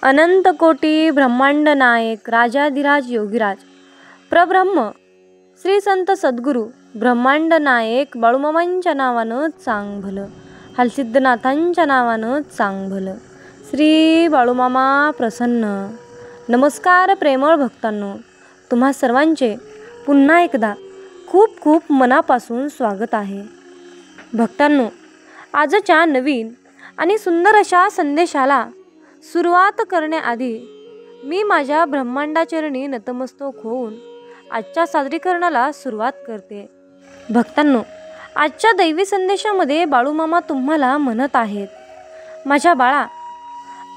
अनंत कोटी ब्रह्मांड नायक राजाधिराज योगीराज प्रब्रह्म श्री संत सद्गुरू ब्रह्मांड नायक बाळूमामांच्या नावानं चांग भलं, हलसिद्धनाथांच्या नावानं चांग भलं. श्री बाळूमामा प्रसन्न. नमस्कार प्रेमळ भक्तांनो, तुम्हा सर्वांचे पुन्हा एकदा खूप खूप मनापासून स्वागत आहे. भक्तांनो, आजच्या नवीन आणि सुंदर अशा संदेशाला सुरुवात करण्याआधी मी माझ्या ब्रह्मांडाचरणी नतमस्तक होऊन आजच्या सादरीकरणाला सुरुवात करते. भक्तांनो, आजच्या दैवी संदेशामध्ये बाळूमामा तुम्हाला म्हणत आहेत, माझ्या बाळा,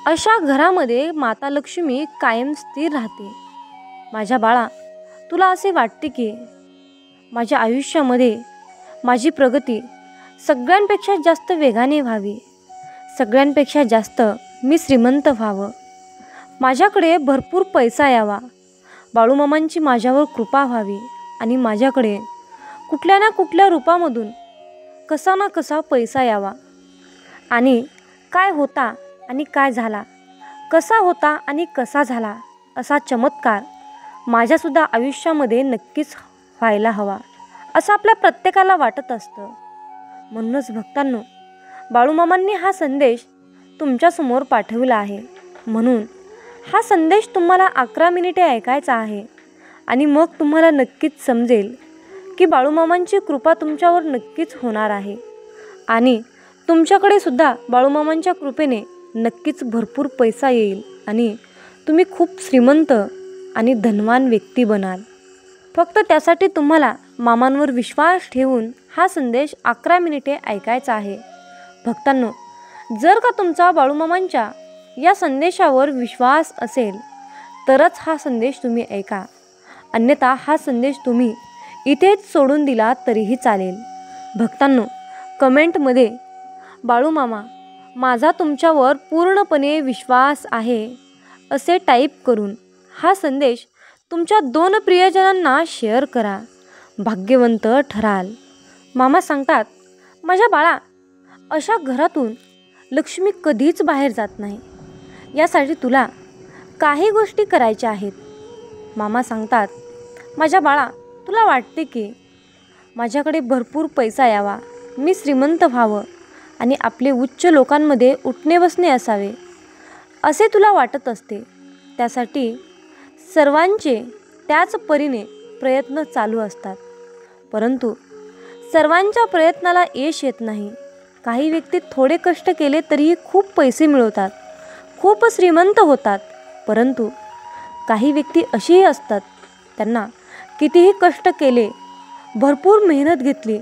अशा घरामध्ये माता लक्ष्मी कायम स्थिर राहते. माझ्या बाळा, तुला असे वाटते की माझ्या आयुष्यामध्ये माझी प्रगती सगळ्यांपेक्षा जास्त वेगाने व्हावी, सगळ्यांपेक्षा जास्त मी श्रीमंत व्हावं, माझ्याकडे भरपूर पैसा यावा, बाळूमामांची माझ्यावर कृपा व्हावी आणि माझ्याकडे कुठल्या ना कुठल्या रूपामधून कसा ना कसा पैसा यावा. आणि काय होता आणि काय झाला, कसा होता आणि कसा झाला असा चमत्कार माझ्यासुद्धा आयुष्यामध्ये नक्कीच व्हायला हवा, असं आपल्या प्रत्येकाला वाटत असतं. म्हणूनच भक्तांनो, बाळूमामांनी हा संदेश तुमच्यासमोर पाठवला आहे. म्हणून हा संदेश तुम्हाला 11 मिनिटे ऐकायचा आहे आणि मग तुम्हाला नक्कीच समजेल की बाळूमामांची कृपा तुमच्यावर नक्कीच होणार आहे आणि तुमच्याकडे सुद्धा बाळूमामांच्या कृपेने नक्कीच भरपूर पैसा येईल आणि तुम्ही खूप श्रीमंत आणि धनवान व्यक्ती बनाल. फक्त त्यासाठी तुम्हाला मामांवर विश्वास ठेवून हा संदेश 11 मिनिटे ऐकायचा आहे. भक्तांनो, जर का तुमचा बाळूमामांच्या या संदेशावर विश्वास असेल तरच हा संदेश तुम्ही ऐका, अन्यथा हा संदेश तुम्ही इथेच सोडून दिला तरीही चालेल. भक्तांनो, कमेंटमध्ये बाळूमामा, माझा तुमच्यावर पूर्णपणे विश्वास आहे असे टाईप करून हा संदेश तुमच्या 2 प्रियजनांना शेअर करा. भाग्यवंत ठराल. मामा सांगतात, माझ्या बाळा, अशा घरातून लक्ष्मी कधीच बाहेर जात नाही. यासाठी तुला काही गोष्टी करायच्या आहेत. मामा सांगतात, माझ्या बाळा, तुला वाटते की माझ्याकडे भरपूर पैसा यावा, मी श्रीमंत व्हावं आणि आपले उच्च लोकांमध्ये उठणे बसणे असावे असे तुला वाटत असते. त्यासाठी सर्वांचे त्याच परीने प्रयत्न चालू असतात, परंतु सर्वांच्या प्रयत्नाला यश येत नाही. काही व्यक्ती थोडे कष्ट केले तरीही खूप पैसे मिळवतात, खूप श्रीमंत होतात, परंतु काही व्यक्ती अशीही असतात, त्यांना कितीही कष्ट केले, भरपूर मेहनत घेतली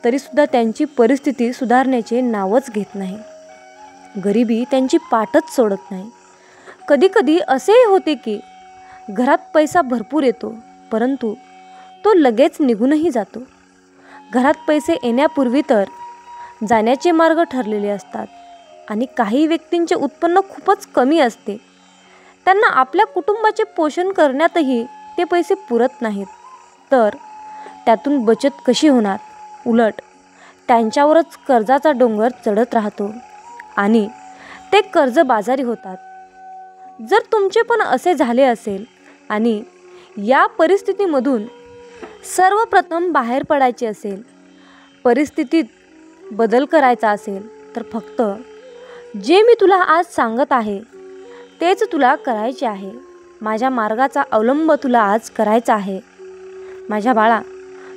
तरीसुद्धा त्यांची परिस्थिती सुधारण्याचे नावच घेत नाही. गरिबी त्यांची पाठच सोडत नाही. कधीकधी असेही होते की घरात पैसा भरपूर येतो, परंतु तो लगेच निघूनही जातो. घरात पैसे येण्यापूर्वी तर जाण्याचे मार्ग ठरलेले असतात आणि काही व्यक्तींचे उत्पन्न खूपच कमी असते. त्यांना आपल्या कुटुंबाचे पोषण करण्यातही ते पैसे पुरत नाहीत, तर त्यातून बचत कशी होणार? उलट त्यांच्यावरच कर्जाचा डोंगर चढत राहतो आणि ते कर्जबाजारी होतात. जर तुमचे पण असे झाले असेल आणि या परिस्थितीमधून सर्वप्रथम बाहेर पडायचे असेल, परिस्थितीत बदल करायचा असेल, तर फक्त जे मी तुला आज सांगत आहे तेच तुला करायचे आहे. माझ्या मार्गाचा अवलंब तुला आज करायचा आहे. माझ्या बाळा,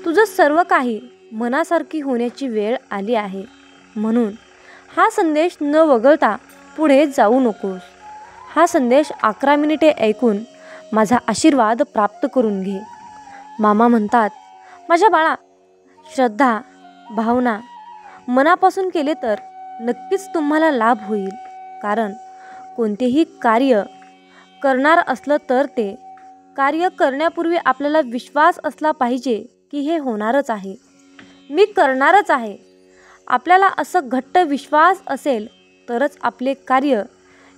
तुझं सर्व काही मनासारखी होण्याची वेळ आली आहे. म्हणून हा संदेश न वगळता पुढे जाऊ नकोस. हा संदेश 11 मिनिटे ऐकून माझा आशीर्वाद प्राप्त करून घे. मामा म्हणतात, माझ्या बाळा, श्रद्धा, भावना मनापासून केले तर नक्कीच तुम्हाला लाभ होईल. कारण कोणतेही कार्य करणार असलं तर ते कार्य करण्यापूर्वी आपल्याला विश्वास असला पाहिजे की हे होणारच आहे, मी करणारच आहे. आपल्याला असं घट्ट विश्वास असेल तरच आपले कार्य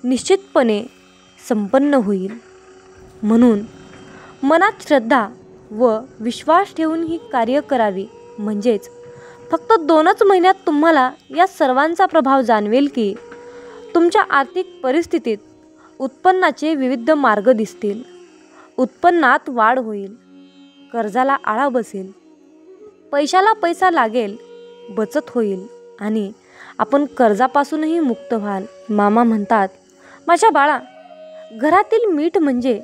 निश्चितपणे संपन्न होईल. म्हणून मनात श्रद्धा व विश्वास ठेवून ही कार्य करावी. म्हणजेच फक्त 2च महिन्यात तुम्हाला या सर्वांचा प्रभाव जाणवेल की तुमच्या आर्थिक परिस्थितीत उत्पन्नाचे विविध मार्ग दिसतील. उत्पन्नात वाढ होईल, कर्जाला आळा बसेल, पैशाला पैसा लागेल, बचत होईल आणि आपण कर्जापासूनही मुक्त व्हाल. मामा म्हणतात, माझ्या बाळा, घरातील मीठ म्हणजे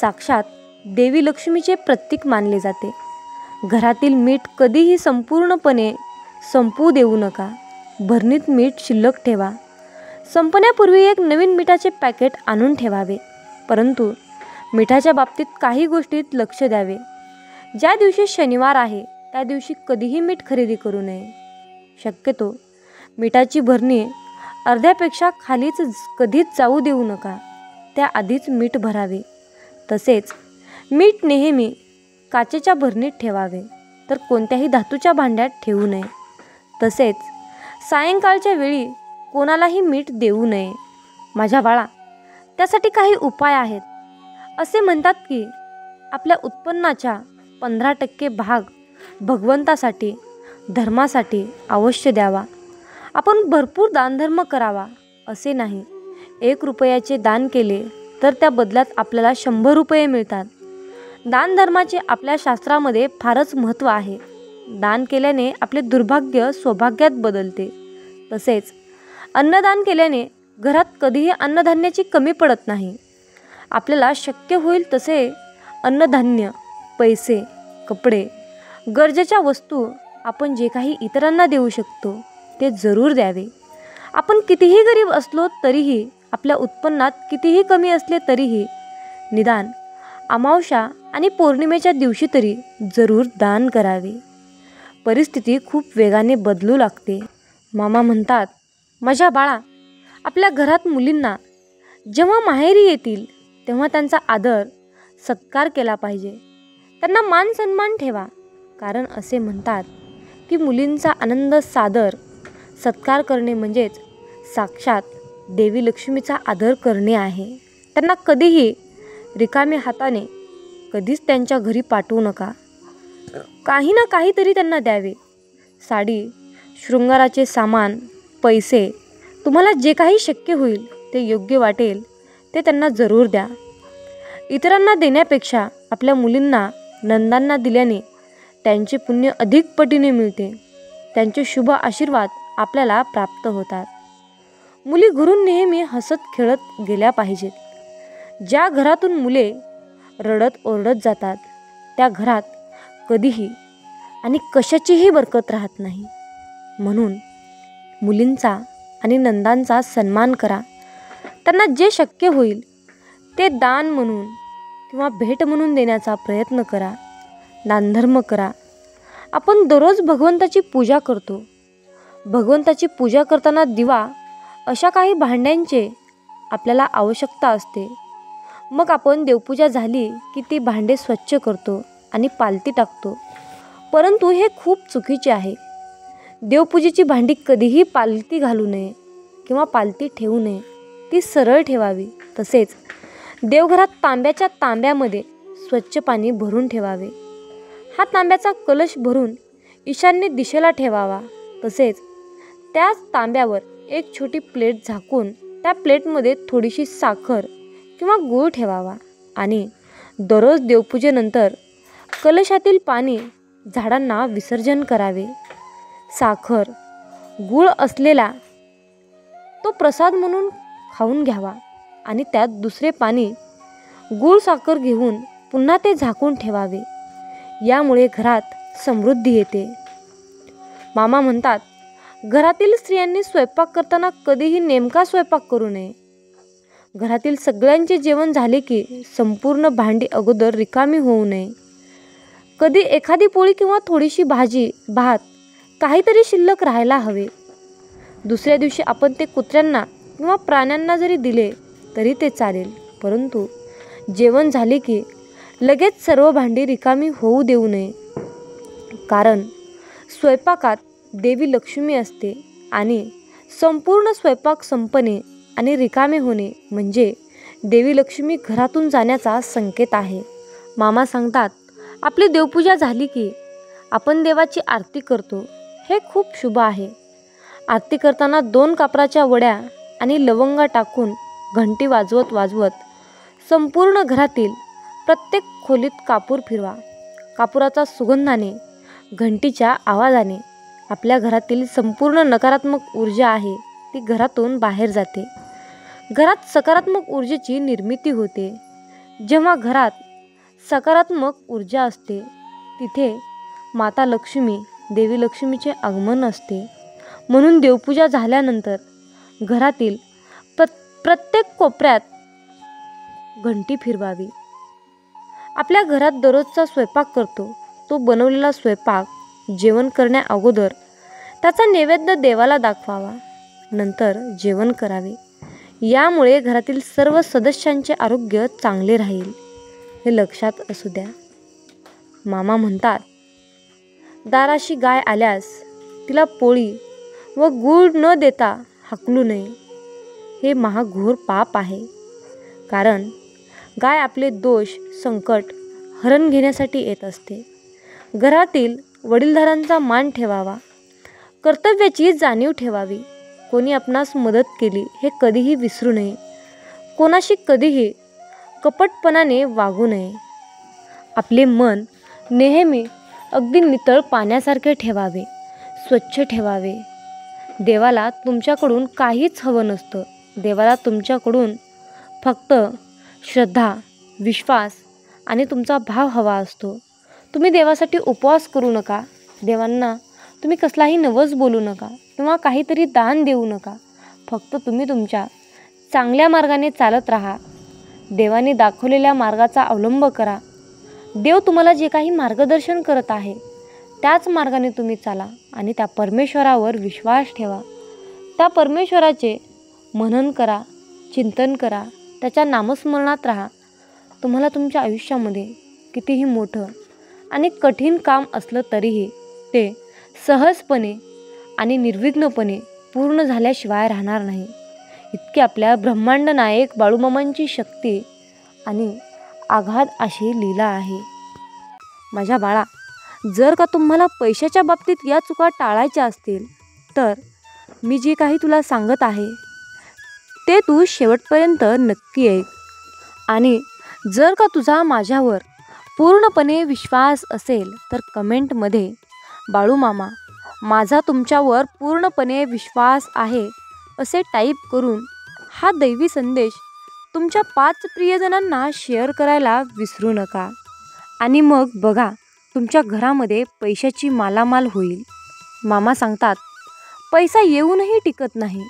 साक्षात देवी लक्ष्मीचे प्रतीक मानले जाते. घरातील मीठ कधीही संपूर्णपणे संपू देऊ नका. भरणीत मीठ शिल्लक ठेवा. संपण्यापूर्वी एक नवीन मिठाचे पॅकेट आणून ठेवावे. परंतु मिठाच्या बाबतीत काही गोष्टीत लक्ष द्यावे. ज्या दिवशी शनिवार आहे त्या दिवशी कधीही मीठ खरेदी करू नये. शक्यतो मिठाची भरणी अर्ध्यापेक्षा खालीच कधीच जाऊ देऊ नका. त्याआधीच मीठ भरावे. तसेच मीठ नेहमी काचेच्या भरणीत ठेवावे, तर कोणत्याही धातूच्या भांड्यात ठेवू नये. तसेच सायंकाळच्या वेळी कोणालाही मीठ देऊ नये. माझ्या बाळा, त्यासाठी काही उपाय आहेत. असे म्हणतात की आपल्या उत्पन्नाच्या 15% भाग भगवंतासाठी, धर्मासाठी अवश्य द्यावा. आपण भरपूर दानधर्म करावा असे नाही. 1 रुपयाचे दान केले तर त्या बदल्यात आपल्याला 100 रुपये मिळतात. दानधर्माचे आपल्या शास्त्रामध्ये फारच महत्त्व आहे. दान केल्याने आपले दुर्भाग्य सौभाग्यात बदलते. तसेच अन्नदान केल्याने घरात कधीही अन्नधान्याची कमी पडत नाही. आपल्याला शक्य होईल तसे अन्नधान्य, पैसे, कपडे, गरजेच्या वस्तू आपण जे काही इतरांना देऊ शकतो ते जरूर द्यावे. आपण कितीही गरीब असलो तरीही, आपल्या उत्पन्नात कितीही कमी असले तरीही निदान अमावस्या आणि पौर्णिमेच्या दिवशी तरी जरूर दान करावे. परिस्थिती खूप वेगाने बदलू लागते. मामा म्हणतात, माझ्या बाळा, आपल्या घरात मुलींना जेव्हा माहेरी येतील तेव्हा त्यांचा आदर सत्कार केला पाहिजे. त्यांना मान सन्मान ठेवा. कारण असे म्हणतात की मुलींचा आनंद सादर सत्कार करणे म्हणजेच साक्षात देवी लक्ष्मीचा आदर करणे आहे. त्यांना कधीही रिकाम्या हाताने कधीच त्यांच्या घरी पाठवू नका. काही ना काहीतरी त्यांना द्यावे. साडी, शृंगाराचे सामान, पैसे, तुम्हाला जे काही शक्य होईल ते योग्य वाटेल ते त्यांना जरूर द्या. इतरांना देण्यापेक्षा आपल्या मुलींना, नंदांना दिल्याने त्यांचे पुण्य अधिक पटीने मिळते. त्यांचे शुभ आशीर्वाद आपल्याला प्राप्त होतात. मुली घरून नेहमी हसत खेळत गेल्या पाहिजेत. ज्या घरातून मुले रडत ओरडत जातात त्या घरात कधीही आणि कशाचीही बरकत राहत नाही. म्हणून मुलींचा आणि नंदांचा सन्मान करा. त्यांना जे शक्य होईल ते दान म्हणून किंवा भेट म्हणून देण्याचा प्रयत्न करा. दानधर्म करा. आपण दररोज भगवंताची पूजा करतो. भगवंताची पूजा करताना दिवा अशा काही भांड्यांचे आपल्याला आवश्यकता असते. मग आपण देवपूजा झाली की ती भांडे स्वच्छ करतो आणि पालती टाकतो. परंतु हे खूप चुकीचे आहे. देवपूजेची भांडी कधीही पालती घालू नये किंवा पालती ठेवू नये. ती सरळ ठेवावी. तसेच देवघरात तांब्याच्या तांब्यामध्ये स्वच्छ पाणी भरून ठेवावे. हा तांब्याचा कलश भरून ईशान्य दिशेला ठेवावा. तसेच त्याच तांब्यावर एक छोटी प्लेट झाकून त्या प्लेटमध्ये थोडीशी साखर किंवा गूळ ठेवावा आणि दररोज देवपूजेनंतर कलशातील पाणी झाडांना विसर्जन करावे. साखर, गूळ असलेला तो प्रसाद म्हणून खाऊन घ्यावा आणि त्यात दुसरे पाणी गूळ साखर घेऊन पुन्हा ते झाकून ठेवावे. यामुळे घरात समृद्धी येते. मामा म्हणतात, घरातील स्त्रियांनी स्वयंपाक करताना कधीही नेमका स्वयंपाक करू नये. घरातील सगळ्यांचे जेवण झाले की संपूर्ण भांडी अगोदर रिकामी होऊ नये. कधी एखादी पोळी किंवा थोडीशी भाजी, भात काहीतरी शिल्लक राहायला हवे. दुसऱ्या दिवशी आपण ते कुत्र्यांना किंवा प्राण्यांना जरी दिले तरी ते चालेल. परंतु जेवण झाले की लगेच सर्व भांडी रिकामी होऊ देऊ नये. कारण स्वयंपाकात देवी लक्ष्मी असते आणि संपूर्ण स्वयंपाक संपणे आणि रिकामे होणे म्हणजे देवी लक्ष्मी घरातून जाण्याचा संकेत आहे. मामा सांगतात, आपली देवपूजा झाली की आपण देवाची आरती करतो. हे खूप शुभ आहे. आरती करताना 2 कापराच्या वड्या आणि लवंगा टाकून घंटी वाजवत वाजवत संपूर्ण घरातील प्रत्येक खोलीत कापूर फिरवा. कापुराचा सुगंधाने, घंटीच्या आवाजाने आपल्या घरातील संपूर्ण नकारात्मक ऊर्जा आहे ती घरातून बाहेर जाते. घरात सकारात्मक ऊर्जेची निर्मिती होते. जेव्हा घरात सकारात्मक ऊर्जा असते तिथे माता लक्ष्मी, देवी लक्ष्मीचे आगमन असते. म्हणून देवपूजा झाल्यानंतर घरातील प्रत्येक कोपऱ्यात घंटी फिरवावी. आपल्या घरात दररोजचा स्वयंपाक करतो तो बनवलेला स्वयंपाक जेवण करण्या अगोदर त्याचा नैवेद्य देवाला दाखवावा, नंतर जेवण करावे. यामुळे घरातील सर्व सदस्यांचे आरोग्य चांगले राहील हे लक्षात असू द्या. मामा म्हणतात, दाराशी गाय आल्यास तिला पोळी व गूळ न देता हाकलू नये. हे महाघोर पाप आहे. कारण गाय आपले दोष, संकट हरण घेण्यासाठी येत असते. घरातील वडीलधाऱ्यांचा मान ठेवावा. कर्तव्याची जाणीव ठेवावी. कोणी आपणास मदत केली हे कधीही विसरू नये. कोणाशी कधीही कपटपणाने वागू नये. आपले मन नेहमी अगदी नितळ पाण्यासारखे ठेवावे, स्वच्छ ठेवावे. देवाला तुमच्याकडून काहीच हवं नसतं. देवाला तुमच्याकडून फक्त श्रद्धा, विश्वास आणि तुमचा भाव हवा असतो. तुम्ही देवासाठी उपवास करू नका. देवांना तुम्ही कसलाही नवस बोलू नका किंवा काहीतरी दान देऊ नका. फक्त तुम्ही तुमच्या चांगल्या मार्गाने चालत राहा. देवाने दाखवलेल्या मार्गाचा अवलंब करा. देव तुम्हाला जे काही मार्गदर्शन करत आहे त्याच मार्गाने तुम्ही चाला आणि त्या परमेश्वरावर विश्वास ठेवा. त्या परमेश्वराचे मनन करा, चिंतन करा, त्याच्या नामस्मरणात राहा. तुम्हाला तुमच्या आयुष्यामध्ये कितीही मोठं आणि कठीण काम असलं तरीही ते सहजपणे आणि निर्विघ्नपणे पूर्ण झाल्याशिवाय राहणार नाही. इतकी आपल्या ब्रह्मांड नायक बाळूमामांची शक्ती आणि आघात अशी लीला आहे. माझ्या बाळा, जर का तुम्हाला पैशाच्या बाबतीत या चुका टाळायच्या असतील तर मी जे काही तुला सांगत आहे ते तू शेवटपर्यंत नक्की ऐक. आणि जर का तुझा माझ्यावर पूर्णपणे विश्वास असेल तर कमेंटमध्ये बाळूमामा, माझा तुमच्यावर पूर्णपणे विश्वास आहे असे टाईप करून हा दैवी संदेश तुमच्या 5 प्रियजनांना शेअर करायला विसरू नका. आणि मग बघा, तुमच्या घरामध्ये पैशाची मालामाल होईल. मामा सांगतात, पैसा येऊनही टिकत नाही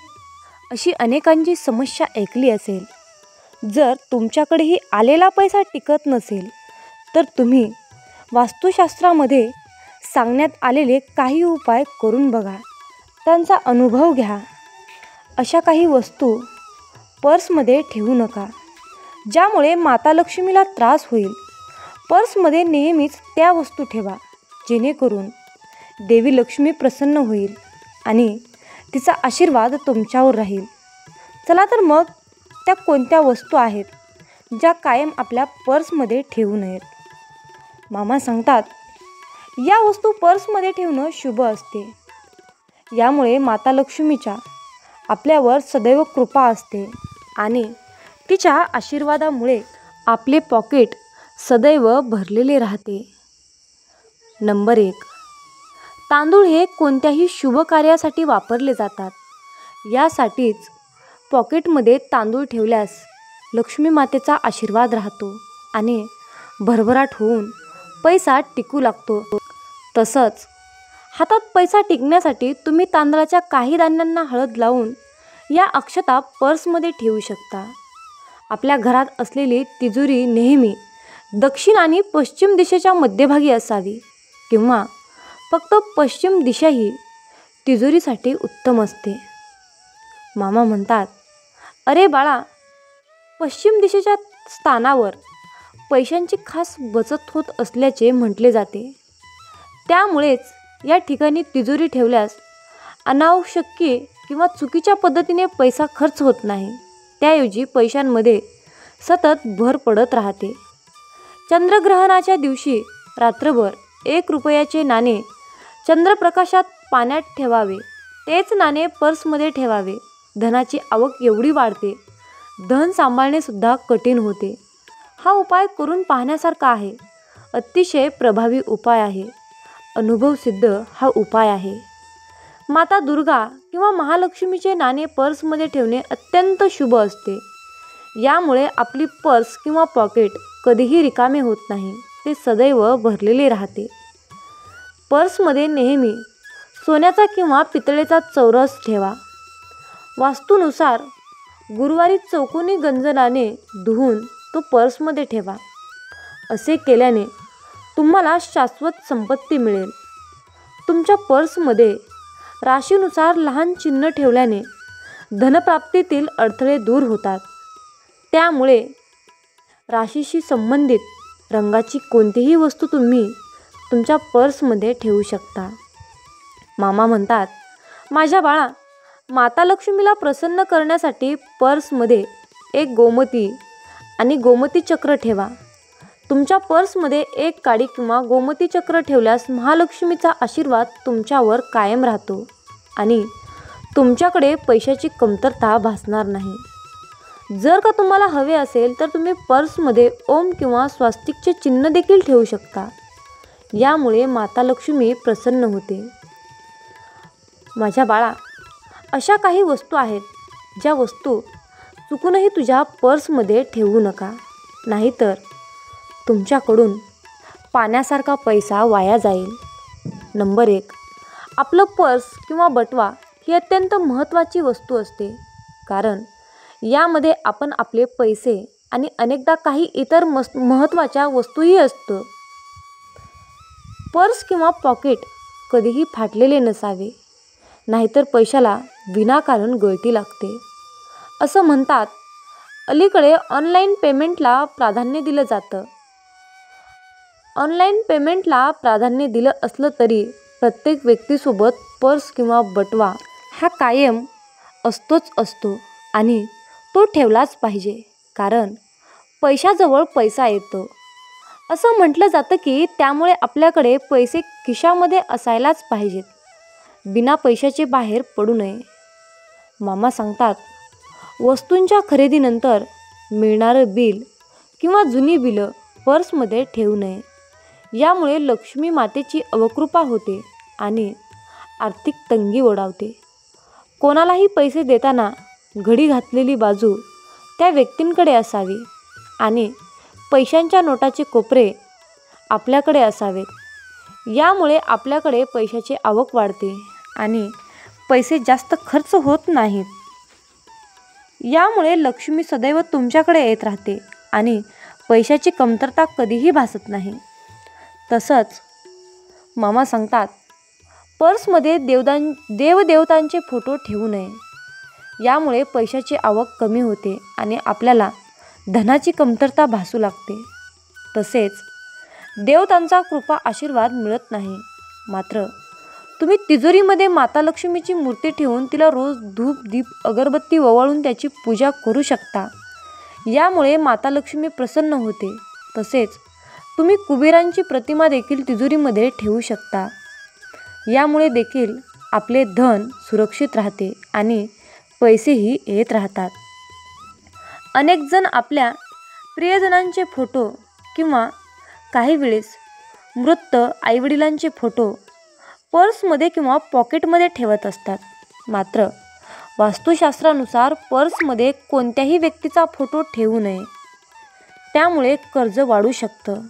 अशी अनेकांची समस्या ऐकली असेल. जर तुमच्याकडेही आलेला पैसा टिकत नसेल तर तुम्ही वास्तुशास्त्रामध्ये सांगण्यात आलेले काही उपाय करून बघा. त्यांचा अनुभव घ्या. अशा काही वस्तू पर्समध्ये ठेवू नका ज्यामुळे माता लक्ष्मीला त्रास होईल. पर्समध्ये नेहमीच त्या वस्तू ठेवा जेणेकरून देवी लक्ष्मी प्रसन्न होईल आणि तिचा आशीर्वाद तुमच्यावर राहील. चला तर मग त्या कोणत्या वस्तू आहेत ज्या कायम आपल्या पर्समध्ये ठेवू नयेत. मामा सांगतात, या वस्तू पर्समध्ये ठेवणं शुभ असते. यामुळे माता लक्ष्मीच्या आपल्यावर सदैव कृपा असते आणि तिच्या आशीर्वादामुळे आपले पॉकेट सदैव भरलेले राहते. नंबर 1, तांदूळ हे कोणत्याही शुभ कार्यासाठी वापरले जातात. यासाठीच पॉकेटमध्ये तांदूळ ठेवल्यास लक्ष्मी मातेचा आशीर्वाद राहतो आणि भरभराट होऊन पैसा टिकू लागतो. तसंच हातात पैसा टिकण्यासाठी तुम्ही तांदळाच्या काही धान्यांना हळद लावून या अक्षता पर्समध्ये ठेवू शकता. आपल्या घरात असलेली तिजोरी नेहमी दक्षिण आणि पश्चिम दिशेच्या मध्यभागी असावी किंवा फक्त पश्चिम दिशा ही तिजोरीसाठी उत्तम असते. मामा म्हणतात, अरे बाळा, पश्चिम दिशेच्या स्थानावर पैशांची खास बचत होत असल्याचे म्हटले जाते. त्यामुळेच या ठिकाणी तिजोरी ठेवल्यास अनावश्यक किंवा चुकीच्या पद्धतीने पैसा खर्च होत नाही. त्याऐवजी पैशांमध्ये सतत भर पडत राहते. चंद्रग्रहणाच्या दिवशी रात्रभर 1 रुपयाचे नाणे चंद्रप्रकाशात पाण्यात ठेवावे. तेच नाणे पर्समध्ये ठेवावे. धनाची आवक एवढी वाढते. धन सांभाळणे सुद्धा कठीण होते. हा उपाय करून पाहण्यासारखा आहे. अतिशय प्रभावी उपाय आहे. अनुभवसिद्ध हा उपाय आहे. माता दुर्गा किंवा महालक्ष्मीचे नाणे पर्समध्ये ठेवणे अत्यंत शुभ असते. यामुळे आपली पर्स किंवा पॉकेट कधीही रिकामे होत नाही, ते सदैव भरलेले राहते. पर्समध्ये नेहमी सोन्याचा किंवा पितळेचा चौरस ठेवा. वास्तूनुसार गुरुवारी चौकोनी गंजनाने धुवून तो पर्समध्ये ठेवा. असे केल्याने तुम्हाला शाश्वत संपत्ती मिळेल. तुमच्या पर्समध्ये राशीनुसार लहान चिन्ह ठेवल्याने धनप्राप्तीतील अडथळे दूर होतात. त्यामुळे राशीशी संबंधित रंगाची कोणतीही वस्तू तुम्ही तुमच्या पर्समध्ये ठेवू शकता. मामा म्हणतात, माझ्या बाळा, माता लक्ष्मीला प्रसन्न करण्यासाठी पर्समध्ये एक गोमती आणि गोमती चक्र ठेवा. तुमच्या पर्समध्ये एक काडी किंवा गोमती चक्र ठेवल्यास महालक्ष्मीचा आशीर्वाद तुमच्यावर कायम राहतो आणि तुमच्याकडे पैशाची कमतरता भासणार नाही. जर का तुम्हाला हवे असेल तर तुम्ही पर्समध्ये ओम किंवा स्वास्तिकचे चिन्ह देखील ठेवू शकता. यामुळे माता लक्ष्मी प्रसन्न होते. माझ्या बाळा, अशा काही वस्तू आहेत ज्या वस्तू चुकूनही तुझ्या पर्समध्ये ठेवू नका, नाहीतर तुमच्याकडून पाण्यासारखा पैसा वाया जाईल. नंबर 1, आपलं पर्स किंवा बटवा ही अत्यंत महत्त्वाची वस्तू असते, कारण यामध्ये आपण आपले पैसे आणि अनेकदा काही इतर महत्त्वाच्या वस्तूही असतो. पर्स किंवा पॉकेट कधीही फाटलेले नसावे, नाहीतर पैशाला विनाकारण गळती लागते. असं म्हणतात, अलीकडे ऑनलाईन पेमेंटला प्राधान्य दिलं जातं. ऑनलाईन पेमेंटला प्राधान्य दिलं असलं तरी प्रत्येक व्यक्तीसोबत पर्स किंवा बटवा हा कायम असतोच असतो आणि तो ठेवलाच पाहिजे, कारण पैशाजवळ पैसा येतो. असं म्हटलं जातं की त्यामुळे आपल्याकडे पैसे खिशामध्ये असायलाच पाहिजेत. बिना पैशाचे बाहेर पडू नये. मामा सांगतात, वस्तूंच्या खरेदीनंतर मिळणारं बिल किंवा जुनी बिलं पर्समध्ये ठेवू नये. यामुळे लक्ष्मी मातेची अवकृपा होते आणि आर्थिक तंगी ओढावते. कोणालाही पैसे देताना घडी घातलेली बाजू त्या व्यक्तींकडे असावी आणि पैशांच्या नोटाचे कोपरे आपल्याकडे असावेत. यामुळे आपल्याकडे पैशाची आवक वाढते आणि पैसे जास्त खर्च होत नाहीत. यामुळे लक्ष्मी सदैव तुमच्याकडे येत राहते आणि पैशाची कमतरता कधीही भासत नाही. तसंच मामा सांगतात, पर्समध्ये देवदेवतांचे फोटो ठेवू नये. यामुळे पैशाची आवक कमी होते आणि आपल्याला धनाची कमतरता भासू लागते. तसेच देवतांचा कृपा आशीर्वाद मिळत नाही. मात्र तुम्ही तिजोरीमध्ये माता लक्ष्मीची मूर्ती ठेवून तिला रोज धूप दीप अगरबत्ती ओवाळून त्याची पूजा करू शकता. यामुळे माता लक्ष्मी प्रसन्न होते. तसेच तुम्ही कुबेरांची प्रतिमा देखील तिजोरीमध्ये ठेवू शकता. यामुळे देखील आपले धन सुरक्षित राहते आणि पैसेही येत राहतात. अनेक जण आपल्या प्रियजनांचे फोटो किंवा काही वेळेस मृत आईवडिलांचे फोटो पर्समध्ये किंवा पॉकेटमध्ये ठेवत असतात. मात्र वास्तुशास्त्रानुसार पर्समध्ये कोणत्याही व्यक्तीचा फोटो ठेवू नये. त्यामुळे कर्ज वाढू शकतं.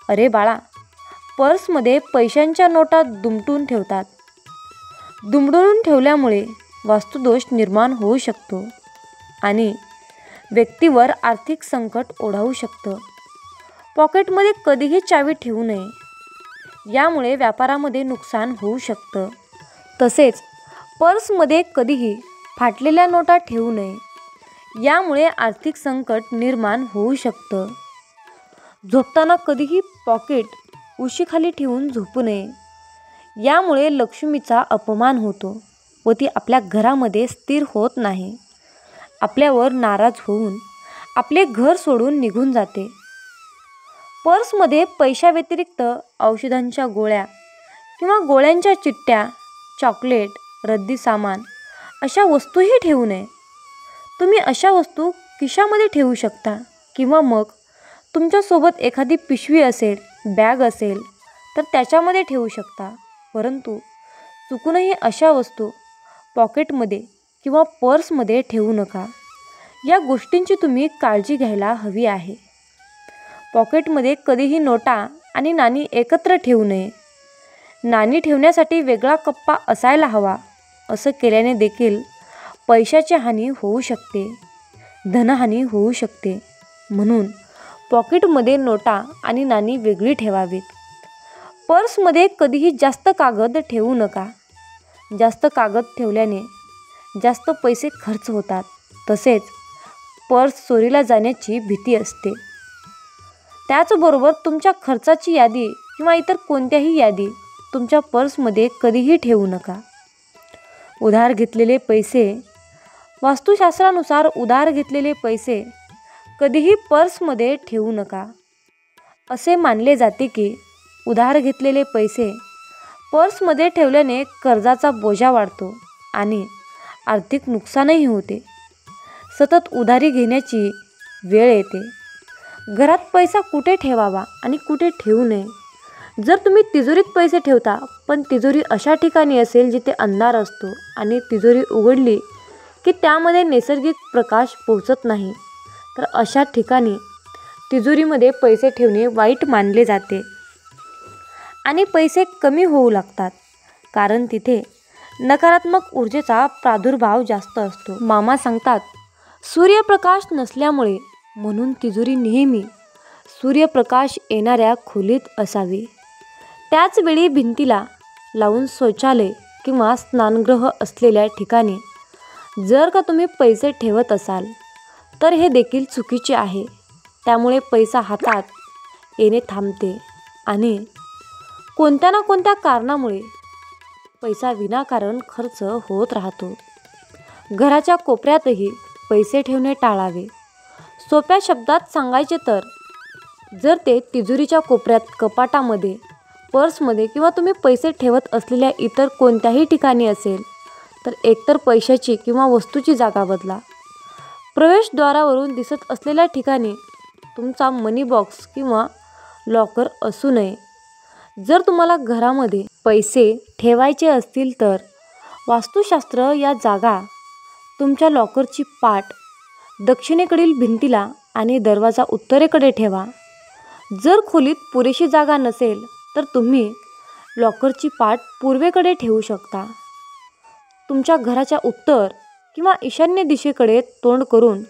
अरे बाळा, पर्समध्ये पैशांच्या नोटा दुमटून ठेवतात. दुमडून ठेवल्यामुळे वास्तुदोष निर्माण होऊ शकतो आणि व्यक्तीवर आर्थिक संकट ओढावू शकतं. पॉकेटमध्ये कधीही चावी ठेवू नये. यामुळे व्यापारामध्ये नुकसान होऊ शकतं. तसेच पर्समध्ये कधीही फाटलेल्या नोटा ठेवू नये. यामुळे आर्थिक संकट निर्माण होऊ शकतं. झोपताना कधीही पॉकेट उशीखाली ठेवून झोपू नये. यामुळे लक्ष्मीचा अपमान होतो व ती आपल्या घरामध्ये स्थिर होत नाही. आपल्यावर नाराज होऊन आपले घर सोडून निघून जाते. पर्समध्ये पैशाव्यतिरिक्त औषधांच्या गोळ्या किंवा गोळ्यांच्या चिठ्ठ्या, चॉकलेट, रद्दी सामान अशा वस्तूही ठेवू नये. तुम्ही अशा वस्तू खिशामध्ये ठेवू शकता किंवा मग तुमच्यासोबत एखादी पिशवी असेल, बॅग असेल तर त्याच्यामध्ये ठेवू शकता. परंतु चुकूनही अशा वस्तू पॉकेटमध्ये किंवा पर्समध्ये ठेवू नका. या गोष्टींची तुम्ही काळजी घ्यायला हवी आहे. पॉकेटमध्ये कधीही नोटा आणि नाणी एकत्र ठेवू नये. नाणी ठेवण्यासाठी वेगळा कप्पा असायला हवा. असं केल्याने देखील पैशाची हानी होऊ शकते, धनहानी होऊ शकते. म्हणून पॉकेटमध्ये नोटा आणि नाणी वेगळी ठेवावीत. पर्समध्ये कधीही जास्त कागद ठेवू नका. जास्त कागद ठेवल्याने जास्त पैसे खर्च होतात. तसेच पर्स चोरीला जाण्याची भीती असते. त्याचबरोबर तुमच्या खर्चाची यादी किंवा इतर कोणत्याही यादी तुमच्या पर्समध्ये कधीही ठेवू नका. उधार घेतलेले पैसे, वास्तुशास्त्रानुसार उधार घेतलेले पैसे कधीही पर्समध्ये ठेवू नका. असे मानले जाते की उधार घेतलेले पैसे पर्समध्ये ठेवल्याने कर्जाचा बोजा वाढतो आणि आर्थिक नुकसानही होते. सतत उधारी घेण्याची वेळ येते. घरात पैसा कुठे ठेवावा आणि कुठे ठेवू नये. जर तुम्ही तिजोरीत पैसे ठेवता पण तिजोरी अशा ठिकाणी असेल जिथे अंधार असतो आणि तिजोरी उघडली की त्यामध्ये नैसर्गिक प्रकाश पोहोचत नाही, तर अशा ठिकाणी तिजोरीमध्ये पैसे ठेवणे वाईट मानले जाते आणि पैसे कमी होऊ लागतात. कारण तिथे नकारात्मक ऊर्जेचा प्रादुर्भाव जास्त असतो. मामा सांगतात, सूर्यप्रकाश नसल्यामुळे म्हणून तिजोरी नेहमी सूर्यप्रकाश येणाऱ्या खोलीत असावी. त्याचवेळी भिंतीला लावून शौचालय किंवा स्नानगृह असलेल्या ठिकाणी जर का तुम्ही पैसे ठेवत असाल तर हे देखील चुकीचे आहे. त्यामुळे पैसा हातात येणे थांबते आणि कोणत्या ना कोणत्या कारणामुळे पैसा विनाकारण खर्च होत राहतो. घराच्या कोपऱ्यातही पैसे ठेवणे टाळावे. सोप्या शब्दात सांगायचे तर जर ते तिजोरीच्या कोपऱ्यात, कपाटामध्ये, पर्समध्ये किंवा तुम्ही पैसे ठेवत असलेल्या इतर कोणत्याही ठिकाणी असेल तर एकतर पैशाची किंवा वस्तूची जागा बदला. प्रवेशद्वारावरून दिसत असलेल्या ठिकाणी तुमचा मनी बॉक्स किंवा लॉकर असू नये. जर तुम्हाला घरामध्ये पैसे ठेवायचे असतील तर वास्तुशास्त्र या जागा तुमच्या लॉकरची पाठ दक्षिणेकडील भिंतीला आणि दरवाजा उत्तरेकडे ठेवा. जर खोलीत पुरेशी जागा नसेल तर तुम्ही लॉकरची पाठ पूर्वेकडे ठेवू शकता. तुमच्या घराच्या उत्तर किंवा ईशान्य दिशेकडे तोंड करून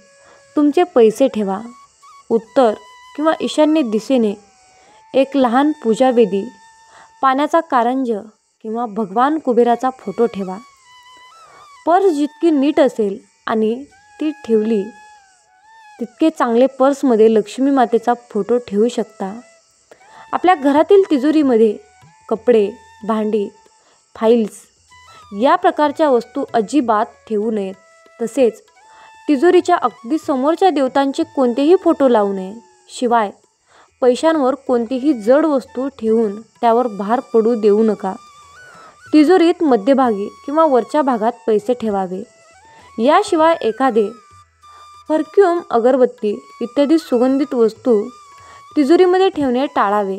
तुमचे पैसे ठेवा. उत्तर किंवा ईशान्य दिशेने एक लहान पूजावेदी, पाण्याचा कारंज किंवा भगवान कुबेराचा फोटो ठेवा. पर्स जितकी नीट असेल आणि ती ठेवली तितके चांगले पर्समध्ये लक्ष्मी मातेचा फोटो ठेवू शकता. आपल्या घरातील तिजोरीमध्ये कपडे, भांडी, फाईल्स या प्रकारच्या वस्तू अजिबात ठेवू नयेत. तसेच तिजोरीच्या अगदी समोरच्या देवतांचे कोणतेही फोटो लावू नये. शिवाय पैशांवर कोणतीही जड वस्तू ठेवून त्यावर भार पडू देऊ नका. तिजोरीत मध्यभागी किंवा वरच्या भागात पैसे ठेवावे. याशिवाय एखादे परफ्यूम, अगरबत्ती इत्यादी सुगंधित वस्तू तिजोरीमध्ये ठेवणे टाळावे.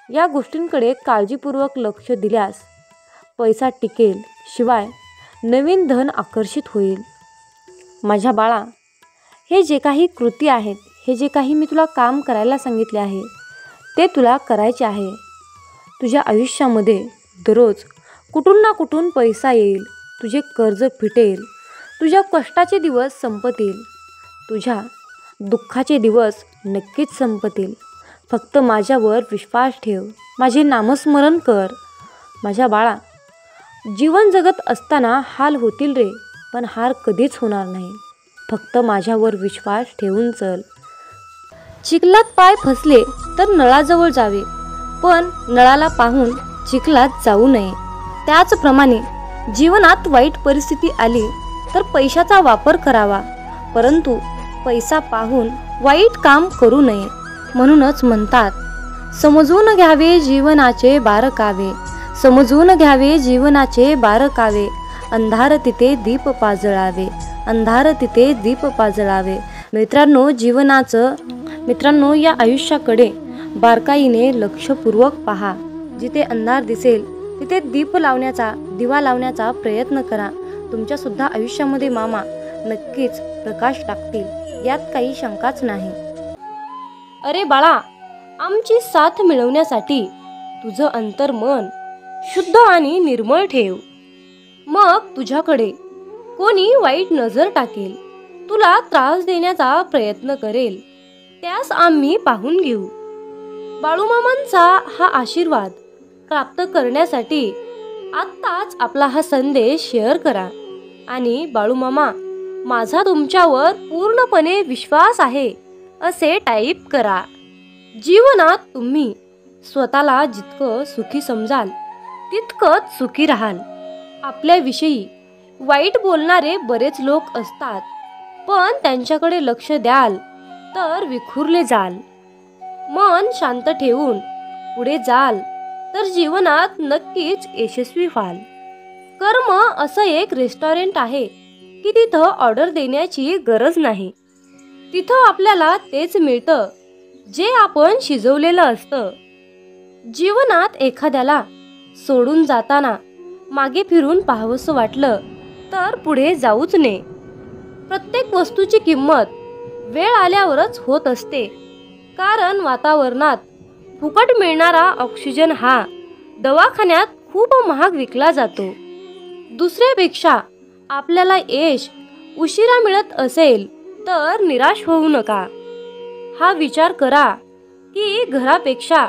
या गोष्टींकडे काळजीपूर्वक लक्ष दिल्यास पैसा टिकेल, शिवाय नवीन धन आकर्षित होईल. माझ्या बाळा, हे जे काही कृती आहेत, हे जे काही मी तुला काम करायला सांगितले आहे ते तुला करायचे आहे. तुझ्या आयुष्यामध्ये दररोज कुठून ना कुठून पैसा येईल. तुझे कर्ज फिटेल. तुझ्या कष्टाचे दिवस संपतील. तुझ्या दुःखाचे दिवस नक्कीच संपतील. फक्त माझ्यावर विश्वास ठेव. माझे नामस्मरण कर. माझ्या बाळा, जीवन जगत असताना हाल होतील रे, पण हार कधीच होणार नाही. फक्त माझ्यावर विश्वास ठेवून चल. चिखलात पाय फसले तर नळाजवळ जावे, पण नळाला पाहून चिखलात जाऊ नये. त्याचप्रमाणे जीवनात वाईट परिस्थिती आली तर पैशाचा वापर करावा, परंतु पैसा पाहून वाईट काम करू नये. म्हणूनच म्हणतात, समजून घ्यावे जीवनाचे बारकावे, समजून घ्यावे जीवनाचे बारकावे, अंधार तिथे दीप पाजळावे, अंधार तिथे दीप पाजळावे. मित्रांनो या आयुष्याकडे बारकाईने लक्षपूर्वक पहा. जिथे अंधार दिसेल तिथे दिवा लावण्याचा प्रयत्न करा. तुमच्यासुद्धा आयुष्यामध्ये मामा नक्कीच प्रकाश टाकतील, यात काही शंकाच नाही. अरे बाळा, आमची साथ मिळवण्यासाठी तुझं अंतर्मन शुद्ध आणि निर्मळ ठेव. मग तुझ्याकडे कोणी वाईट नजर टाकेल, तुला त्रास देण्याचा प्रयत्न करेल, त्यास आम्ही पाहून घेऊ. बाळूमामांचा हा आशीर्वाद प्राप्त करण्यासाठी आत्ताच आपला हा संदेश शेअर करा आणि बाळूमामा, माझा तुमच्यावर पूर्णपणे विश्वास आहे असे टाईप करा. जीवनात तुम्ही स्वतःला जितकं सुखी समजाल तितकंच सुखी राहाल. आपल्याविषयी वाईट बोलणारे बरेच लोक असतात, पण त्यांच्याकडे लक्ष द्याल तर विखुरले जाल. मन शांत ठेवून पुढे जाल तर जीवनात नक्कीच यशस्वी व्हाल. कर्म असं एक रेस्टॉरंट आहे की तिथं ऑर्डर देण्याची गरज नाही. तिथं आपल्याला तेच मिळतं जे आपण शिजवलेलं असतं. जीवनात एखाद्याला सोडून जाताना मागे फिरून पाहावंसं वाटलं तर पुढे जाऊच नये. प्रत्येक वस्तूची किंमत वेळ आल्यावरच होत असते, कारण वातावरणात फुकट मिळणारा ऑक्सिजन हा दवाखान्यात खूप महाग विकला जातो. दुसऱ्यापेक्षा आपल्याला यश उशिरा मिळत असेल तर निराश होऊ नका. हा विचार करा की घरापेक्षा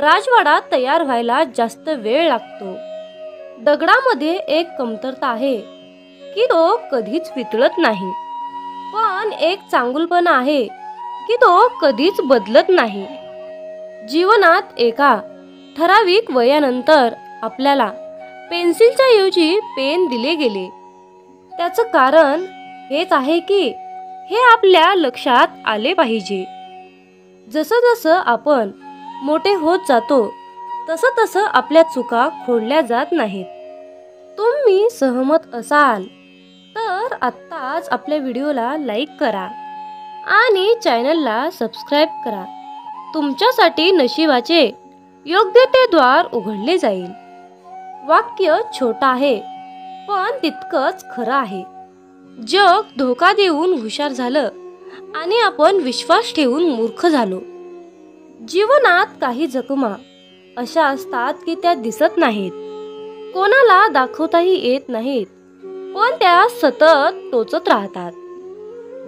राजवाडा तयार व्हायला जास्त वेळ लागतो. दगडामध्ये एक कमतरता आहे की तो कधीच वितळत नाही, पण एक चांगुलपणा आहे की तो कधीच बदलत नाही. जीवनात एका ठराविक वयानंतर आपल्याला पेन्सिलच्या ऐवजी पेन दिले गेले. त्याचं कारण हेच आहे की हे आपल्या लक्षात आले पाहिजे. जसं जसं आपण मोठे होत जातो तसं तसं आपल्या चुका खोडल्या जात नाहीत. तुम्ही सहमत असाल तर आत्ताच आपल्या व्हिडिओला लाईक करा आणि चॅनलला सबस्क्राईब करा. तुमच्यासाठी नशिबाचे योग्य ते द्वार उघडले जाईल. वाक्य छोटं आहे पण तितकंच खरं आहे. जग धोका देऊन हुशार झालं आणि आपण विश्वास ठेवून मूर्ख झालो. जीवनात काही जखमा अशा असतात की त्या दिसत नाहीत, कोणाला दाखवताही येत नाहीत, पण त्या सतत टोचत राहतात.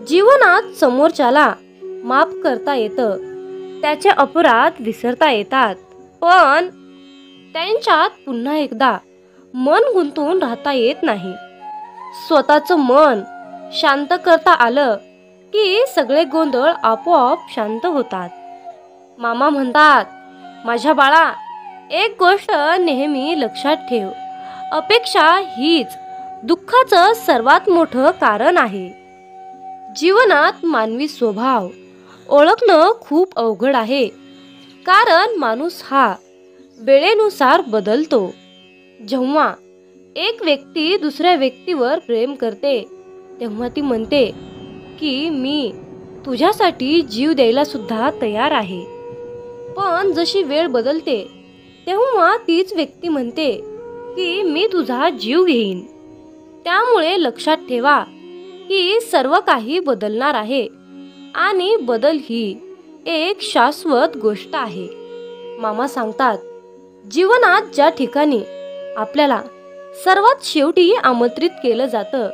जीवनात समोरच्याला माफ करता येतं, त्याचे अपराध विसरता येतात, पण त्यांच्यात पुन्हा एकदा मन गुंतून राहता येत नाही. स्वतःचं मन शांत करता आलं की सगळे गोंधळ आपोआप शांत होतात. मामा म्हणतात, माझ्या बाळा, एक गोष्ट नेहमी लक्षात ठेव, अपेक्षा हीच दुःखाचं सर्वात मोठं कारण आहे. जीवनात मानवी स्वभाव ओळखणं खूप अवघड आहे, कारण माणूस हा वेळेनुसार बदलतो. जेव्हा एक व्यक्ती दुसऱ्या व्यक्तीवर प्रेम करते तेव्हा ती म्हणते की मी तुझ्यासाठी जीव द्यायला सुद्धा तयार आहे. पण जशी वेळ बदलते तेव्हा तीच व्यक्ती म्हणते की मी तुझा जीव घेईन. त्यामुळे लक्षात ठेवा की सर्व काही बदलणार आहे आणि बदल ही एक शाश्वत गोष्ट आहे. मामा सांगतात, जीवनात ज्या ठिकाणी आपल्याला सर्वात शेवटी आमंत्रित केलं जातं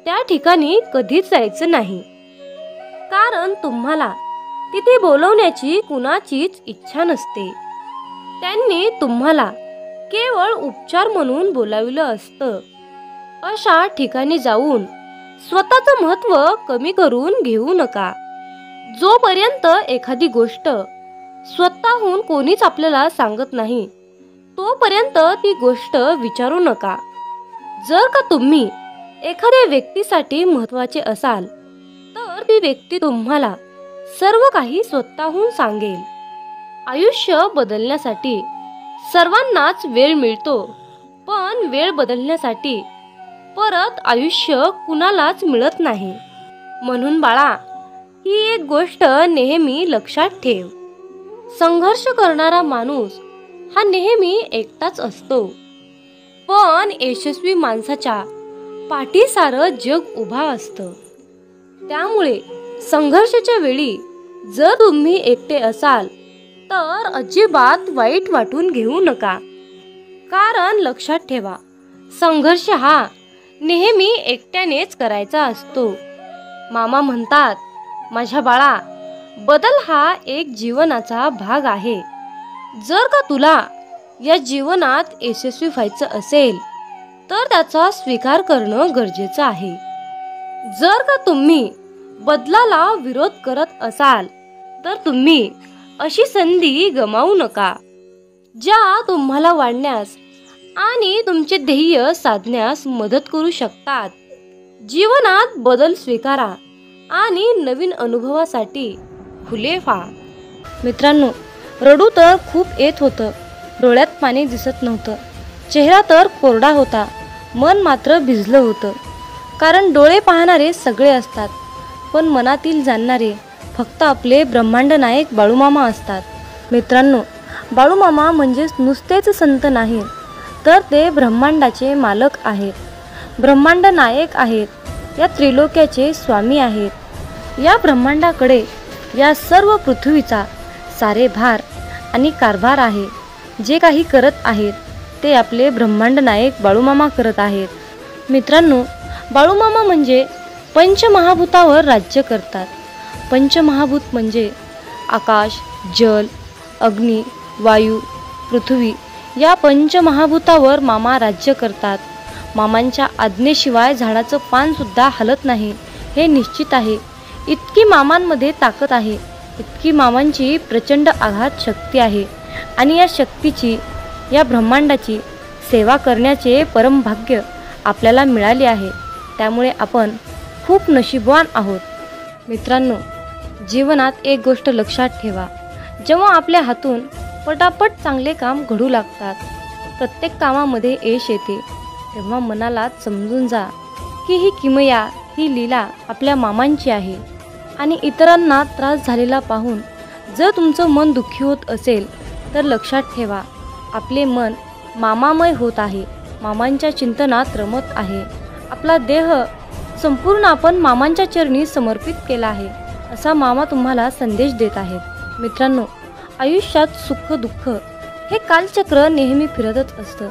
त्या ठिकाणी कधीच जायचं नाही, कारण तुम्हाला तिथे बोलवण्याची कुणाचीच इच्छा नसते. त्यांनी तुम्हाला केवळ उपचार म्हणून बोलाविलं असतं. अशा ठिकाणी जाऊन स्वतःचं महत्त्व कमी करून घेऊ नका. जोपर्यंत एखादी गोष्ट स्वतःहून कोणीच आपल्याला सांगत नाही तोपर्यंत ती गोष्ट विचारू नका. जर का तुम्ही एखाद्या व्यक्तीसाठी महत्त्वाचे असाल तर ती व्यक्ती तुम्हाला सर्व काही स्वतःहून सांगेल. आयुष्य बदलण्यासाठी सर्वांनाच वेळ मिळतो, पण वेळ बदलण्यासाठी परत आयुष्य कुणालाच मिळत नाही. म्हणून बाळा, ही एक गोष्ट नेहमी लक्षात ठेव. संघर्ष करणारा माणूस हा नेहमी एकटाच असतो, पण यशस्वी माणसाच्या पाठी सारं जग उभा असतं. त्यामुळे संघर्षाच्या वेळी जर तुम्ही एकटे असाल तर अजिबात वाईट वाटून घेऊ नका. कारण लक्षात ठेवा, संघर्ष हा नेहमी एकट्यानेच करायचा असतो. मामा म्हणतात, माझ्या बाळा, बदल हा एक जीवनाचा भाग आहे. जर का तुला या जीवनात यशस्वी व्हायचं असेल तर त्याचा स्वीकार करणं गरजेचं आहे. जर का तुम्ही बदलाला विरोध करत असाल तर तुम्ही अशी संधी गमावू नका, ज्या तुम्हाला वाढण्यास आणि तुमचे ध्येय साधण्यास मदत करू शकतात. जीवनात बदल स्वीकारा आणि नवीन अनुभवासाठी खुले व्हा. मित्रांनो, रडू तर खूप येत होतं, डोळ्यात पाणी दिसत नव्हतं, चेहरा तर कोरडा होता, मन मात्र भिजलं होतं. कारण डोळे पाहणारे सगळे असतात, पण मनातील जाणणारे फक्त आपले ब्रह्मांड नायक बाळूमामा असतात. मित्रांनो, बाळूमामा म्हणजेच नुसतेच संत नाहीत, तर ते ब्रह्मांडाचे मालक आहेत, ब्रह्मांड नायक आहेत, या त्रिलोक्याचे स्वामी आहेत. या ब्रह्मांडाकडे या सर्व पृथ्वीचा सारे भार आणि कारभार आहे. जे काही करत आहेत ते आपले ब्रह्मांड नायक बाळूमामा करत आहेत. मित्रांनो, बाळूमामा म्हणजे पंचमहाभूतावर राज्य करतात. पंचमहाभूत म्हणजे आकाश, जल, अग्नी, वायू, पृथ्वी या पंचमहाभूतावर मामा राज्य करतात. मामांच्या आज्ञेशिवाय झाडाचं पानसुद्धा हलत नाही हे निश्चित आहे. इतकी मामांमध्ये ताकद आहे, इतकी मामांची प्रचंड आघात शक्ती आहे. आणि या शक्तीची, या ब्रह्मांडाची सेवा करण्याचे परमभाग्य आपल्याला मिळाले आहे. त्यामुळे आपण खूप नशीबवान आहोत. मित्रांनो, जीवनात एक गोष्ट लक्षात ठेवा, जेव्हा आपल्या हातून पटापट चांगले काम घडू लागतात, प्रत्येक कामामध्ये यश येते, तेव्हा मनाला समजून जा की ही किमया, ही लीला आपल्या मामांची आहे. आणि इतरांना त्रास झालेला पाहून जर तुमचं मन दुःखी होत असेल तर लक्षात ठेवा, आपले मन मामामय होत आहे, मामांच्या चिंतनात रमत आहे. आपला देह संपूर्ण आपण मामांच्या चरणी समर्पित केला आहे, असा मामा तुम्हाला संदेश देत आहेत. मित्रांनो, आयुष्यात सुख दुःख हे कालचक्र नेहमी फिरतच असतं.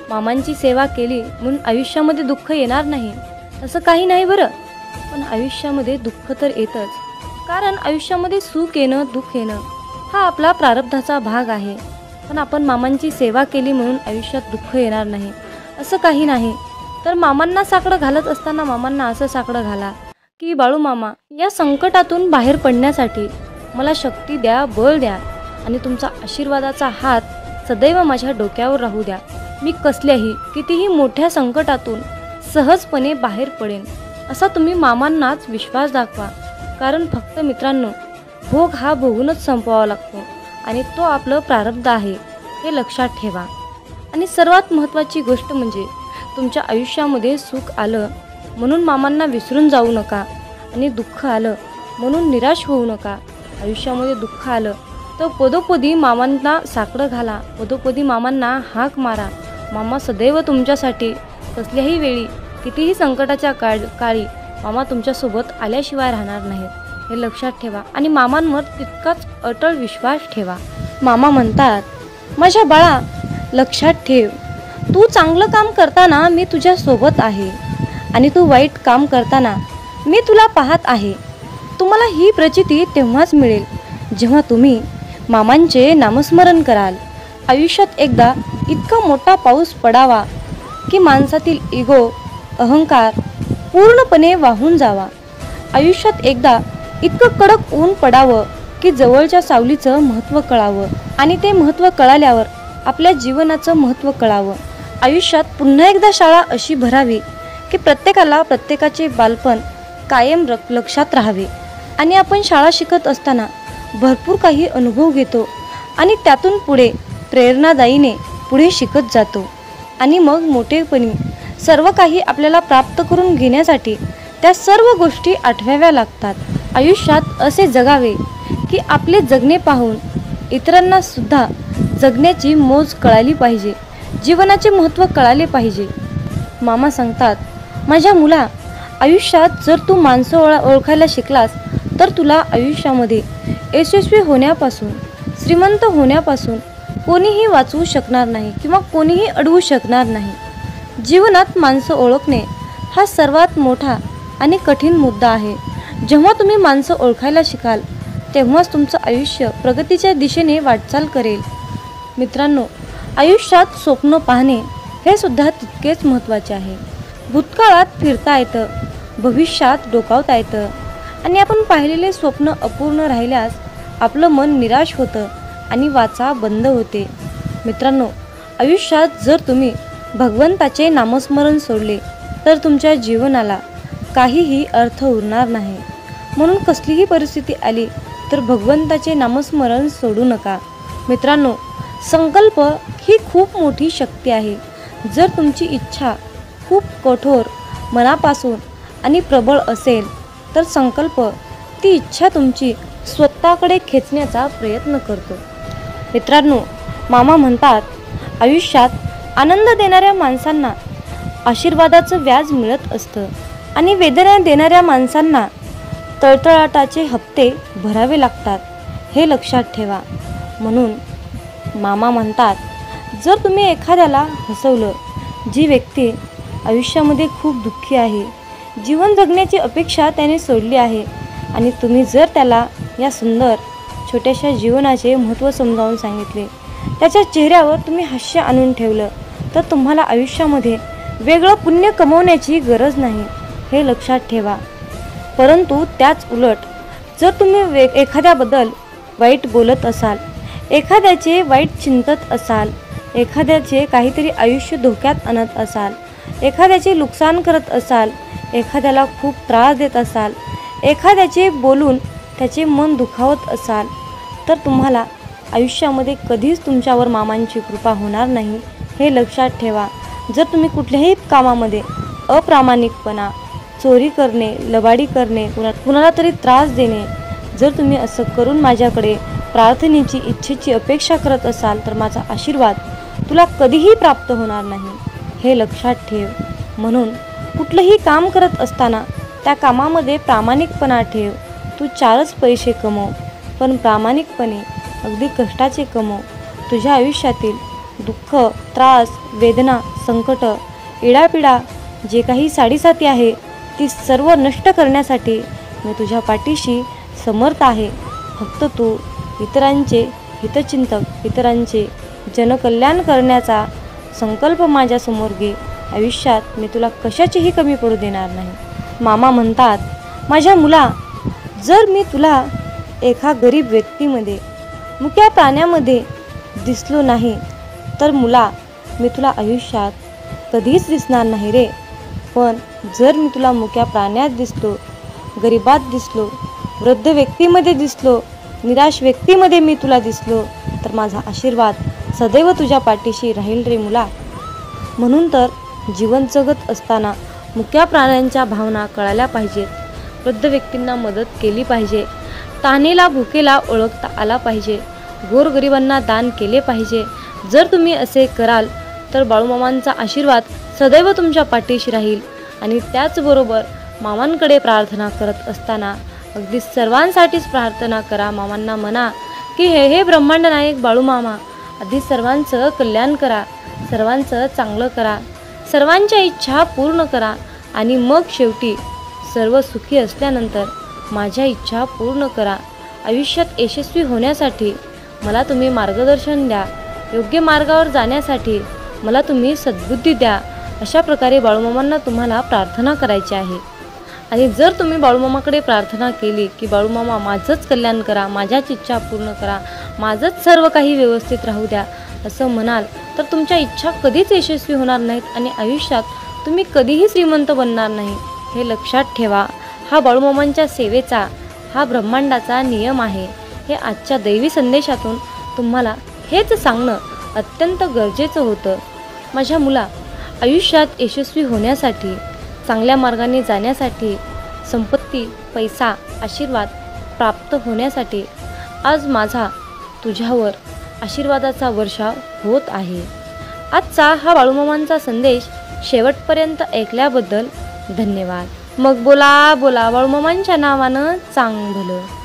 मामांची सेवा केली म्हणून आयुष्यामध्ये दुःख येणार नाही असं काही नाही बरं. पण आयुष्यामध्ये दुःख तर येतच, कारण आयुष्यामध्ये सुख येणं, दुःख येणं हा आपला प्रारब्धाचा भाग आहे. पण आपण मामांची सेवा केली म्हणून आयुष्यात दुःख येणार नाही असं काही नाही. तर मामांना साकडं घालत असताना मामांना असं साकडं घाला की बाळूमामा, या संकटातून बाहेर पडण्यासाठी मला शक्ती द्या, बळ द्या आणि तुमचा आशीर्वादाचा हात सदैव माझ्या डोक्यावर राहू द्या. मी कसल्याही कितीही मोठ्या संकटातून सहजपणे बाहेर पडेन असा तुम्ही मामांनाच विश्वास दाखवा. कारण फक्त मित्रांनो, भोग हा भोगूनच संपवावा लागतो आणि तो आपलं प्रारब्ध आहे हे लक्षात ठेवा. आणि सर्वात महत्त्वाची गोष्ट म्हणजे तुमच्या आयुष्यामध्ये सुख आलं म्हणून मामांना विसरून जाऊ नका आणि दुःख आलं म्हणून निराश होऊ नका. आयुष्यामध्ये दुःख आलं तर पदोपदी मामांना साकडं घाला, पदोपदी मामांना हाक मारा. मामा सदैव तुमच्यासाठी कसल्याही वेळी, कितीही संकटाच्या काळी मामा तुमच्यासोबत आल्याशिवाय राहणार नाहीत हे लक्षात ठेवा. आणि मामांवर तितकाच अटळ विश्वास ठेवा. मामा म्हणतात, माझ्या बाळा, लक्षात ठेव, तू चांगलं काम करताना मी तुझ्या सोबत आहे आणि तू वाईट काम करताना मी तुला पाहत आहे. तुम्हाला ही प्रचिती तेव्हाच मिळेल जेव्हा तुम्ही मामांचे नामस्मरण कराल. आयुष्यात एकदा इतका मोठा पाऊस पडावा की माणसातील इगो, अहंकार पूर्णपणे वाहून जावा. आयुष्यात एकदा इतकं कडक ऊन पडावं की जवळच्या सावलीचं महत्त्व कळावं आणि ते महत्त्व कळाल्यावर आपल्या जीवनाचं महत्त्व कळावं. आयुष्यात पुन्हा एकदा शाळा अशी भरावी की प्रत्येकाला प्रत्येकाचे बालपण कायम लक्षात राहावे. आणि आपण शाळा शिकत असताना भरपूर काही अनुभव घेतो आणि त्यातून पुढे प्रेरणादायीने पुढे शिकत जातो आणि मग मोठेपणी सर्व काही आपल्याला प्राप्त करून घेण्यासाठी त्या सर्व गोष्टी आठवाव्या लागतात. आयुष्यात असे जगावे की आपले जगणे पाहून इतरांना सुद्धा जगण्याची मोज कळाली पाहिजे, जीवनाचे महत्त्व कळाले पाहिजे. मामा सांगतात, माझ्या मुला, आयुष्यात जर तू माणसं ओळखायला शिकलास तर तुला आयुष्यामध्ये यशस्वी होण्यापासून, श्रीमंत होण्यापासून कोणीही वाचवू शकणार नाही किंवा कोणीही अडवू शकणार नाही. जीवनात माणसं ओळखणे हा सर्वात मोठा आणि कठीण मुद्दा आहे. जेव्हा तुम्ही माणसं ओळखायला शिकाल तेव्हाच तुमचं आयुष्य प्रगतीच्या दिशेने वाटचाल करेल. मित्रांनो, आयुष्यात स्वप्न पाहणे हे सुद्धा तितकेच महत्त्वाचे आहे. भूतकाळात फिरता येतं, भविष्यात डोकावता येतं आणि आपण पाहिलेले स्वप्न अपूर्ण राहिल्यास आपलं मन निराश होतं आणि वाचा बंद होते. मित्रांनो, आयुष्यात जर तुम्ही भगवंताचे नामस्मरण सोडले तर तुमच्या जीवनाला काहीही अर्थ उरणार नाही. म्हणून कसलीही परिस्थिती आली तर भगवंताचे नामस्मरण सोडू नका. मित्रांनो, संकल्प ही खूप मोठी शक्ती आहे. जर तुमची इच्छा खूप कठोर, मनापासून आणि प्रबळ असेल तर संकल्प ती इच्छा तुमची स्वतःकडे खेचण्याचा प्रयत्न करतो. मित्रांनो, मामा म्हणतात, आयुष्यात आनंद देणाऱ्या माणसांना आशीर्वादाचं व्याज मिळत असतं आणि वेदना देणाऱ्या माणसांना तळतळाटाचे हप्ते भरावे लागतात, हे लक्षात ठेवा. म्हणून मामा म्हणतात, जर तुम्ही एखाद्याला हसवलं, जी व्यक्ती आयुष्यामध्ये खूप दुःखी आहे, जीवन जगण्याची अपेक्षा त्याने सोडली आहे आणि तुम्ही जर त्याला या सुंदर छोट्याशा जीवनाचे महत्त्व समजावून सांगितले, त्याच्या चेहऱ्यावर तुम्ही हास्य आणून ठेवलं तर तुम्हाला आयुष्यामध्ये वेगळं पुण्य कमवण्याची गरज नाही, हे लक्षात ठेवा. परंतु त्याच उलट जर तुम्ही एखाद्याबद्दल वाईट बोलत असाल, एखाद्याचे वाईट चिंतत असाल, एखाद्याचे काहीतरी आयुष्य धोक्यात आणत असाल, एखाद्याचे नुकसान करत असाल, एखाद्याला खूप त्रास देत असाल, एखाद्याचे बोलून त्याचे मन दुखावत असाल तर तुम्हाला आयुष्यामध्ये कधीच तुमच्यावर मामांची कृपा होणार नाही, हे लक्षात ठेवा. जर तुम्ही कुठल्याही कामामध्ये अप्रामाणिकपणा, चोरी करणे, लबाडी करणे, कुणाला तरी त्रास देणे, जर तुम्ही असं करून माझ्याकडे प्रार्थनेची, इच्छेची अपेक्षा करत असाल तर माझा आशीर्वाद तुला कधीही प्राप्त होणार नाही, हे लक्षात ठेव. म्हणून कुठलंही काम करत असताना त्या कामामध्ये प्रामाणिकपणा ठेव. तू 4च पैसे कमव, पण प्रामाणिकपणे अगदी कष्टाचे कमव. तुझ्या आयुष्यातील दुःख, त्रास, वेदना, संकट, इडापिडा जे काही साडीसाती आहे ती सर्व नष्ट करण्यासाठी मी तुझ्या पाठीशी समर्थ आहे. फक्त तू इतरांचे हितचिंतक, इतरांचे जनकल्याण करण्याचा संकल्प माझ्यासमोर घे. आयुष्यात मी तुला कशाचीही कमी पडू देणार नाही. मामा म्हणतात, माझ्या मुला, जर मी तुला एका गरीब व्यक्तीमध्ये, मुक्या प्राण्यामध्ये दिसलो नाही तर मुला, मी तुला आयुष्यात कधीच दिसणार नाही रे. पण जर मी तुला मुक्या प्राण्यात दिसलो, गरिबात दिसलो, वृद्ध व्यक्तीमध्ये दिसलो, निराश व्यक्तीमध्ये मी तुला दिसलो तर माझा आशीर्वाद सदैव तुझ्या पाठीशी राहील रे मुला. म्हणून तर जीवन जगत असताना मुक्या प्राण्यांच्या भावना कळाल्या पाहिजेत. वृद्ध व्यक्तींना मदत केली पाहिजे, तहानेला भुकेला ओळखता आला पाहिजे, गोरगरिबांना दान केले पाहिजे. जर तुम्ही असे कराल तर बाळूमामांचा आशीर्वाद सदैव तुमच्या पाठीशी राहील. आणि त्याचबरोबर मामांकडे प्रार्थना करत असताना अगदी सर्वांसाठीच प्रार्थना करा. मामांना म्हणा की हे ब्रह्मांड नायक बाळूमामा, आधी सर्वांचं कल्याण करा, सर्वांचं चांगलं करा, सर्वांच्या इच्छा पूर्ण करा आणि मग शेवटी सर्व सुखी असल्यानंतर माझ्या इच्छा पूर्ण करा. आयुष्यात यशस्वी होण्यासाठी मला तुम्ही मार्गदर्शन द्या, योग्य मार्गावर जाण्यासाठी मला तुम्ही सद्बुद्धी द्या. अशा प्रकारे बाळूमामांना तुम्हाला प्रार्थना करायची आहे. आणि जर तुम्ही बाळूमामाकडे प्रार्थना केली की बाळूमामा माझंच कल्याण करा, माझ्याच इच्छा पूर्ण करा, माझंच सर्व काही व्यवस्थित राहू द्या असं म्हणाल तर तुमच्या इच्छा कधीच यशस्वी होणार नाहीत आणि आयुष्यात तुम्ही कधीही श्रीमंत बनणार नाही, हे लक्षात ठेवा. हा बाळूमामांच्या सेवेचा, हा ब्रह्मांडाचा नियम आहे. हे आजच्या दैवी संदेशातून तुम्हाला हेच सांगणं अत्यंत गरजेचं होतं. माझ्या मुला, आयुष्यात यशस्वी होण्यासाठी, चांगल्या मार्गाने जाण्यासाठी, संपत्ती, पैसा, आशीर्वाद प्राप्त होण्यासाठी आज माझा तुझ्यावर आशीर्वादाचा वर्षाव होत आहे. आजचा हा बाळूमामांचा संदेश शेवटपर्यंत ऐकल्याबद्दल धन्यवाद. मग बोला बोला बाळूमामांच्या नावानं चांग भलं.